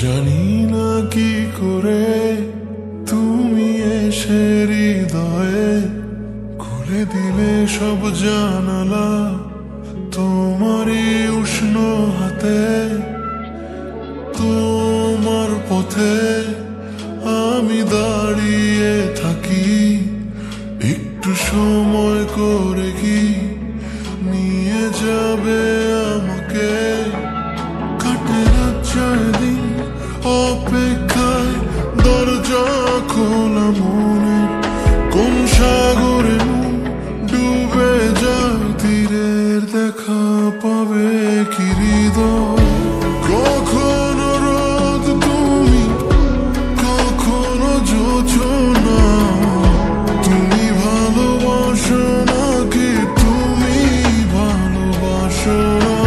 জানি না কি করে তুমি এসে হৃদয়ে খুলে দিলে সব জানালা তোমারই উষ্ণ হাতে। তোমার পথে আমি দাঁড়িয়ে থাকি, একটু সময় করে কি নিয়ে যাবে আমাকে। কাটে রাত সারাদিন অপেক্ষায়, দরজা খোলা মনে কোন সাগরে মন ডুবে যায়। তীরের দেখা পাবে কি হৃদয়? কখনো রোদ তুমি, কখনো জোছনা। তুমি ভালোবাসো নাকি তুমি ভালোবাসো না?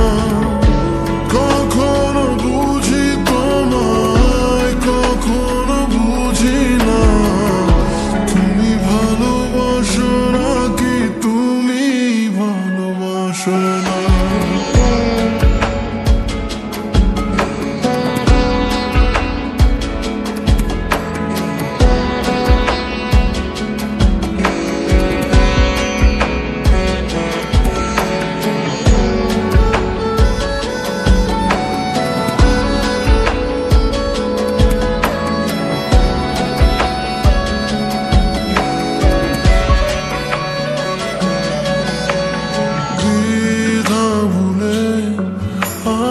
কখনো বুঝি তোমায়, কখনো বুঝি না। তুমি ভালোবাসো নাকি তুমি ভালোবাসো না?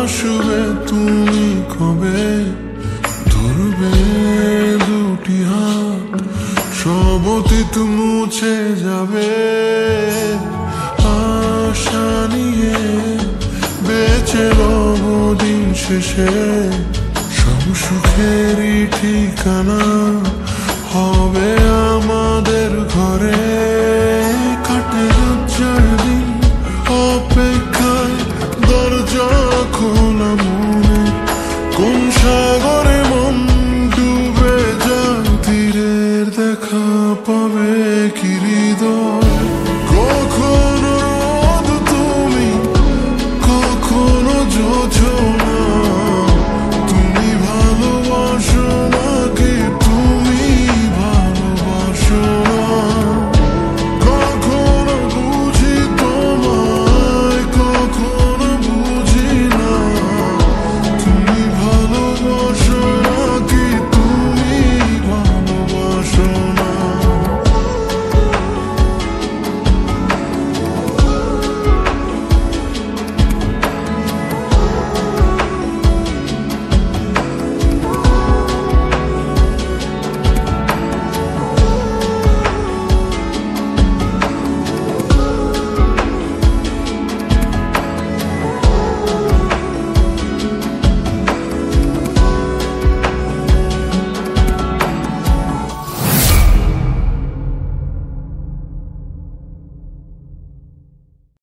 আসবে তুমি কবে, ধরবে দুটি হাত, সব অতীত মুছে যাবে। আশা নিয়ে বেঁচে রব দিন শেষে, সব সুখেরই ঠিকানা হবে